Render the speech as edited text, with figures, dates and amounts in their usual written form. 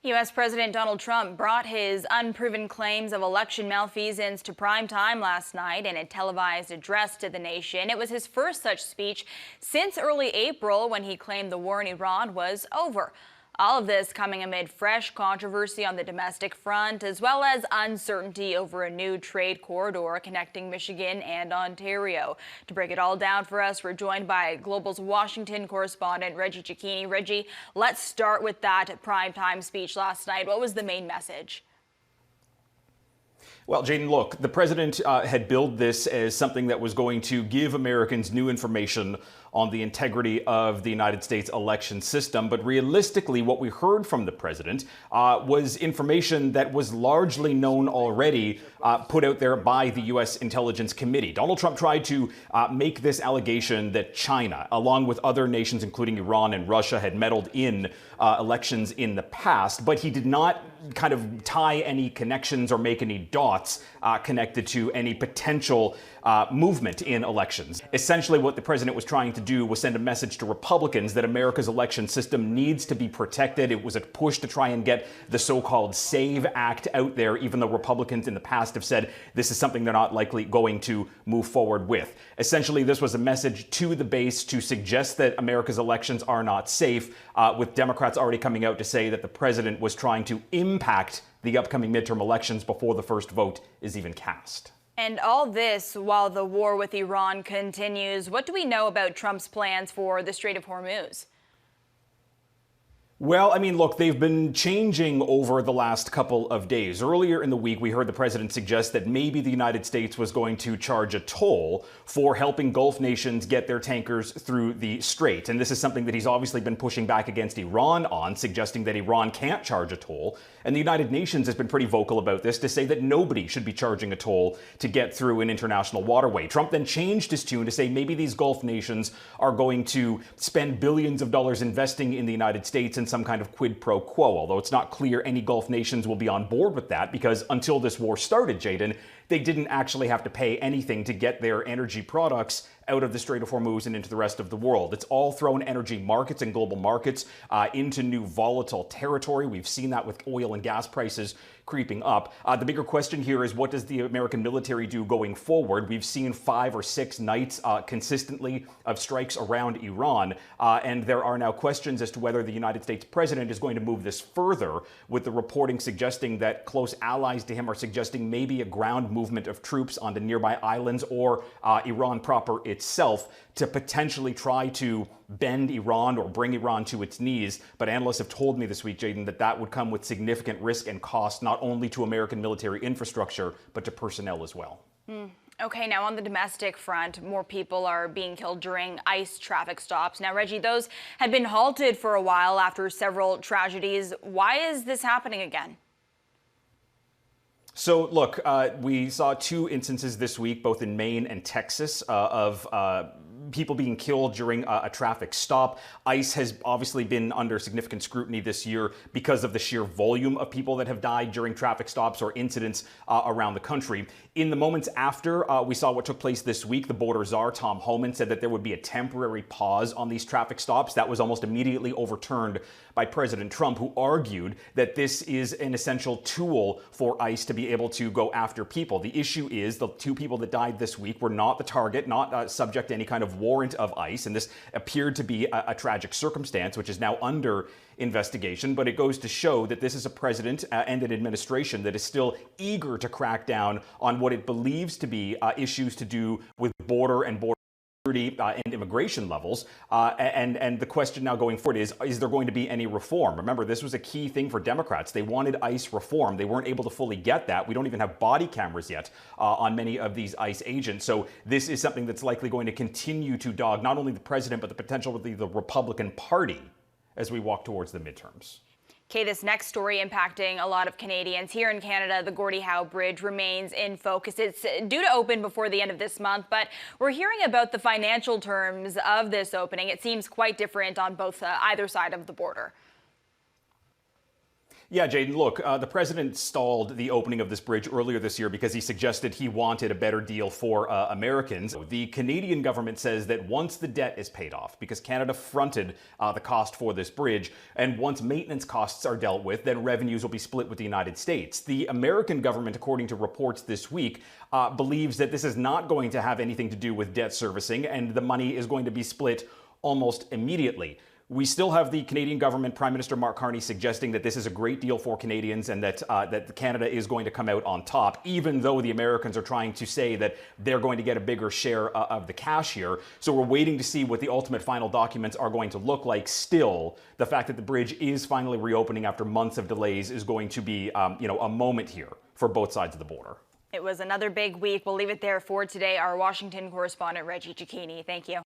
U.S. President Donald Trump brought his unproven claims of election malfeasance to prime time last night in a televised address to the nation. It was his first such speech since early April, when he claimed the war in Iran was over. All of this coming amid fresh controversy on the domestic front, as well as uncertainty over a new trade corridor connecting Michigan and Ontario. To break it all down for us, we're joined by Global's Washington correspondent, Reggie Cecchini. Reggie, let's start with that primetime speech last night. What was the main message? Well, Jaden, look, the president had billed this as something that was going to give Americans new information on the integrity of the United States election system. But realistically, what we heard from the president was information that was largely known already, put out there by the U.S. Intelligence Committee. Donald Trump tried to make this allegation that China, along with other nations, including Iran and Russia, had meddled in elections in the past, but he did not kind of tie any connections or make any dots connected to any potential movement in elections. Essentially, what the president was trying to do was send a message to Republicans that America's election system needs to be protected. It was a push to try and get the so-called SAVE Act out there, even though Republicans in the past have said this is something they're not likely going to move forward with. Essentially, this was a message to the base to suggest that America's elections are not safe, with Democrats already coming out to say that the president was trying to impact the upcoming midterm elections before the first vote is even cast. And all this while the war with Iran continues. What do we know about Trump's plans for the Strait of Hormuz? Well, I mean, look, they've been changing over the last couple of days. Earlier in the week, we heard the president suggest that maybe the United States was going to charge a toll for helping Gulf nations get their tankers through the strait. And this is something that he's obviously been pushing back against Iran on, suggesting that Iran can't charge a toll. And the United Nations has been pretty vocal about this, to say that nobody should be charging a toll to get through an international waterway. Trump then changed his tune to say maybe these Gulf nations are going to spend billions of dollars investing in the United States in some kind of quid pro quo, although it's not clear any Gulf nations will be on board with that, because until this war started, Jaden, they didn't actually have to pay anything to get their energy products out of the Strait of Hormuz and into the rest of the world. It's all thrown energy markets and global markets into new volatile territory. We've seen that with oil and gas prices creeping up. The bigger question here is, what does the American military do going forward? We've seen 5 or 6 nights consistently of strikes around Iran, and there are now questions as to whether the United States president is going to move this further, with the reporting suggesting that close allies to him are suggesting maybe a ground movement of troops onto nearby islands or Iran proper itself, to potentially try to bend Iran or bring Iran to its knees. But analysts have told me this week, Jaden, that that would come with significant risk and cost, not only to American military infrastructure, but to personnel as well. Okay, now on the domestic front, more people are being killed during ICE traffic stops. Now, Reggie, those had been halted for a while after several tragedies. Why is this happening again? So, look, we saw 2 instances this week, both in Maine and Texas, of people being killed during a traffic stop. ICE has obviously been under significant scrutiny this year because of the sheer volume of people that have died during traffic stops or incidents around the country. In the moments after we saw what took place this week, the border czar, Tom Homan, said that there would be a temporary pause on these traffic stops. That was almost immediately overturned by President Trump, who argued that this is an essential tool for ICE to be able to go after people. The issue is the 2 people that died this week were not the target, not subject to any kind of warrant of ICE, and this appeared to be a tragic circumstance, which is now under investigation. But it goes to show that this is a president and an administration that is still eager to crack down on what it believes to be issues to do with border security and immigration levels. And the question now going forward is there going to be any reform? Remember, this was a key thing for Democrats. They wanted ICE reform. They weren't able to fully get that. We don't even have body cameras yet on many of these ICE agents. So this is something that's likely going to continue to dog not only the president, but the potential of the Republican Party as we walk towards the midterms. Okay, this next story impacting a lot of Canadians. Here in Canada, the Gordie Howe Bridge remains in focus. It's due to open before the end of this month, but we're hearing about the financial terms of this opening. It seems quite different on both either side of the border. Yeah, Jaden, look, the president stalled the opening of this bridge earlier this year because he suggested he wanted a better deal for Americans. The Canadian government says that once the debt is paid off, because Canada fronted the cost for this bridge, and once maintenance costs are dealt with, then revenues will be split with the United States. The American government, according to reports this week, believes that this is not going to have anything to do with debt servicing, and the money is going to be split almost immediately. We still have the Canadian government, Prime Minister Mark Carney, suggesting that this is a great deal for Canadians and that Canada is going to come out on top, even though the Americans are trying to say that they're going to get a bigger share of the cash here. So we're waiting to see what the ultimate final documents are going to look like. Still, the fact that the bridge is finally reopening after months of delays is going to be, a moment here for both sides of the border. It was another big week. We'll leave it there for today. Our Washington correspondent, Reggie Cecchini. Thank you.